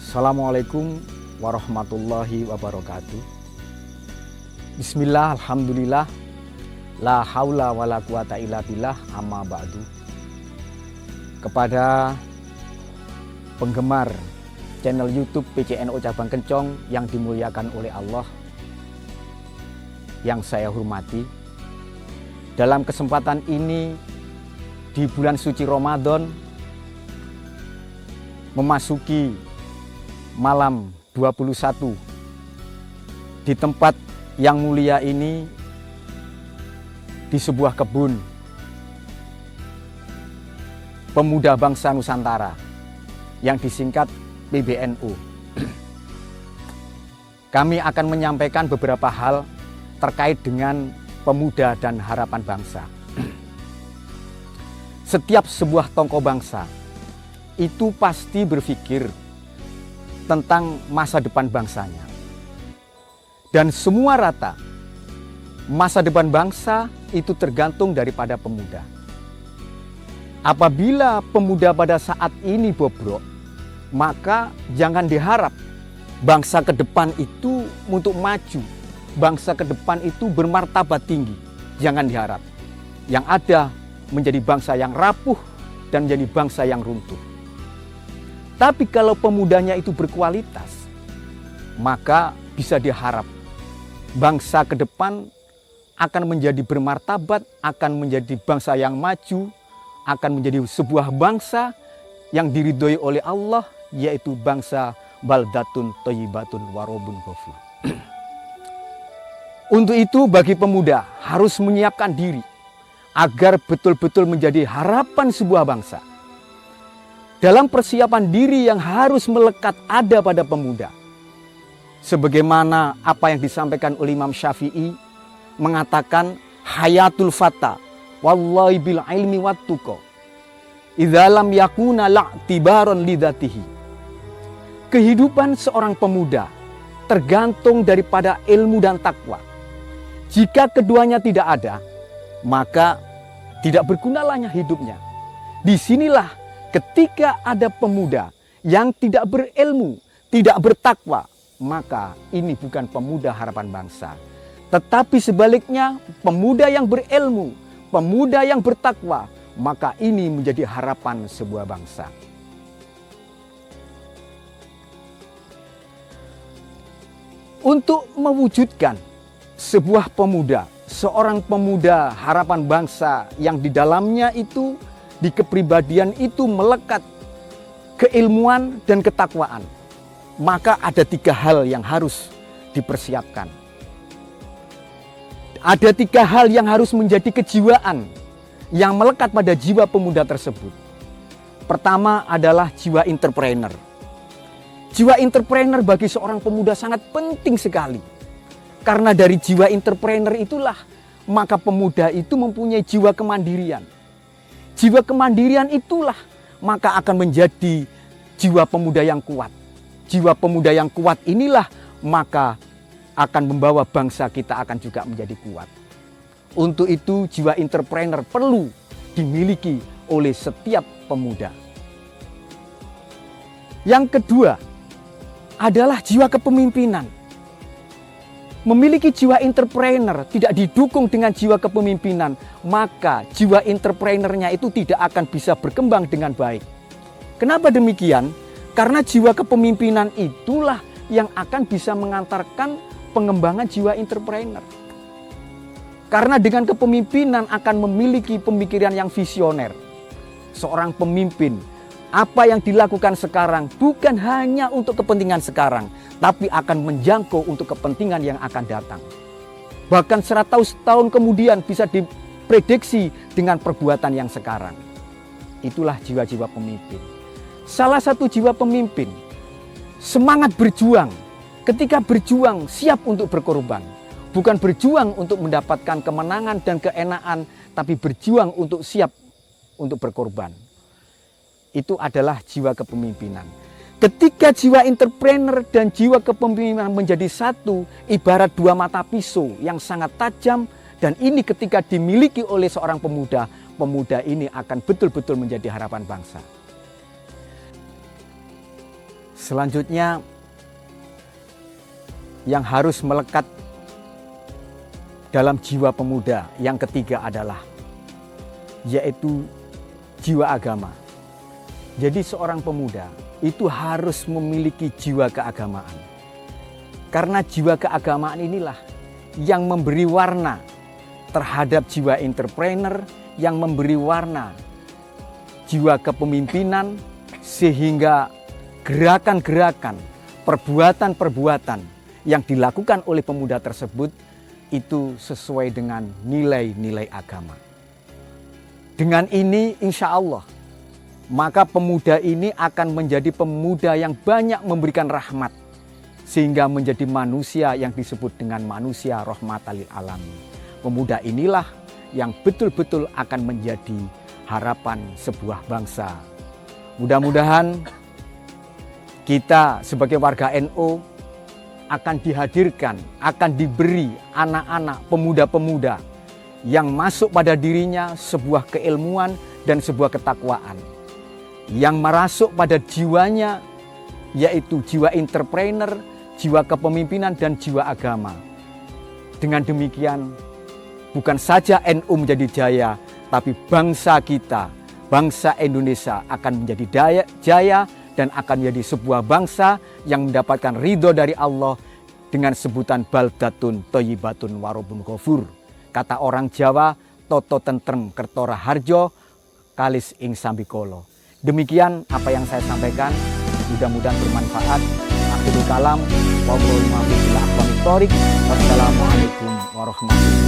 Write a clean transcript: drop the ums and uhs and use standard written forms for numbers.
Assalamualaikum warahmatullahi wabarakatuh. Bismillah, alhamdulillah, la haula wa la quwata illa billah, amma ba'du. Kepada penggemar channel YouTube PCNO Cabang Kencong yang dimuliakan oleh Allah, yang saya hormati, dalam kesempatan ini di bulan suci Ramadan memasuki malam 21 di tempat yang mulia ini, di sebuah kebun pemuda bangsa Nusantara yang disingkat PBNU. Kami akan menyampaikan beberapa hal terkait dengan pemuda dan harapan bangsa. Setiap sebuah tokoh bangsa itu pasti berpikir tentang masa depan bangsanya. Dan semua rata, masa depan bangsa itu tergantung daripada pemuda. Apabila pemuda pada saat ini bobrok, maka jangan diharap bangsa ke depan itu untuk maju, bangsa ke depan itu bermartabat tinggi. Jangan diharap. Yang ada menjadi bangsa yang rapuh dan menjadi bangsa yang runtuh. Tapi kalau pemudanya itu berkualitas, maka bisa diharap bangsa ke depan akan menjadi bermartabat, akan menjadi bangsa yang maju, akan menjadi sebuah bangsa yang diridhoi oleh Allah, yaitu bangsa baldatun thayyibatun warobun ghafur. Untuk itu bagi pemuda harus menyiapkan diri agar betul-betul menjadi harapan sebuah bangsa. Dalam persiapan diri yang harus melekat ada pada pemuda. Sebagaimana apa yang disampaikan oleh Imam Syafi'i mengatakan hayatul fata wallahi bil ilmi wattuqa idza lam yakuna la'tibaron lidatihi. Kehidupan seorang pemuda tergantung daripada ilmu dan takwa. Jika keduanya tidak ada, maka tidak bergunalahnya hidupnya. Disinilah ketika ada pemuda yang tidak berilmu, tidak bertakwa, maka ini bukan pemuda harapan bangsa. Tetapi sebaliknya, pemuda yang berilmu, pemuda yang bertakwa, maka ini menjadi harapan sebuah bangsa. Untuk mewujudkan sebuah pemuda, seorang pemuda harapan bangsa yang di dalamnya itu, di kepribadian itu melekat keilmuan dan ketakwaan, maka ada 3 hal yang harus dipersiapkan. Ada 3 hal yang harus menjadi kejiwaan yang melekat pada jiwa pemuda tersebut. Pertama adalah jiwa entrepreneur. Jiwa entrepreneur bagi seorang pemuda sangat penting sekali. Karena dari jiwa entrepreneur itulah maka pemuda itu mempunyai jiwa kemandirian. Jiwa kemandirian itulah maka akan menjadi jiwa pemuda yang kuat. Jiwa pemuda yang kuat inilah maka akan membawa bangsa kita akan juga menjadi kuat. Untuk itu jiwa entrepreneur perlu dimiliki oleh setiap pemuda. Yang kedua adalah jiwa kepemimpinan. Memiliki jiwa entrepreneur tidak didukung dengan jiwa kepemimpinan, maka jiwa entrepreneurnya itu tidak akan bisa berkembang dengan baik. Kenapa demikian? Karena jiwa kepemimpinan itulah yang akan bisa mengantarkan pengembangan jiwa entrepreneur. Karena dengan kepemimpinan akan memiliki pemikiran yang visioner. Seorang pemimpin, apa yang dilakukan sekarang bukan hanya untuk kepentingan sekarang, tapi akan menjangkau untuk kepentingan yang akan datang. Bahkan 100 tahun kemudian bisa diprediksi dengan perbuatan yang sekarang. Itulah jiwa-jiwa pemimpin. Salah satu jiwa pemimpin, semangat berjuang. Ketika berjuang, siap untuk berkorban. Bukan berjuang untuk mendapatkan kemenangan dan keenaan, tapi berjuang untuk siap untuk berkorban. Itu adalah jiwa kepemimpinan. Ketika jiwa entrepreneur dan jiwa kepemimpinan menjadi satu, ibarat 2 mata pisau yang sangat tajam, dan ini ketika dimiliki oleh seorang pemuda, pemuda ini akan betul-betul menjadi harapan bangsa. Selanjutnya yang harus melekat dalam jiwa pemuda yang ketiga adalah yaitu jiwa agama. Jadi seorang pemuda itu harus memiliki jiwa keagamaan. Karena jiwa keagamaan inilah yang memberi warna terhadap jiwa entrepreneur, yang memberi warna jiwa kepemimpinan, sehingga gerakan-gerakan, perbuatan-perbuatan yang dilakukan oleh pemuda tersebut itu sesuai dengan nilai-nilai agama. Dengan ini insya Allah, maka pemuda ini akan menjadi pemuda yang banyak memberikan rahmat, sehingga menjadi manusia yang disebut dengan manusia rahmatan lil alamin. Pemuda inilah yang betul-betul akan menjadi harapan sebuah bangsa. Mudah-mudahan kita sebagai warga NU akan dihadirkan, akan diberi anak-anak pemuda-pemuda yang masuk pada dirinya sebuah keilmuan dan sebuah ketakwaan. Yang merasuk pada jiwanya yaitu jiwa entrepreneur, jiwa kepemimpinan dan jiwa agama. Dengan demikian bukan saja NU menjadi jaya, tapi bangsa kita, bangsa Indonesia akan menjadi jaya dan akan menjadi sebuah bangsa yang mendapatkan ridho dari Allah dengan sebutan baldatun thayyibatun warobun ghafur. Kata orang Jawa, toto tentrem kertora harjo kalis ing sambikolo. Demikian apa yang saya sampaikan, mudah-mudahan bermanfaat. Akhirul kalam, wassalamualaikum warahmatullahi wabarakatuh.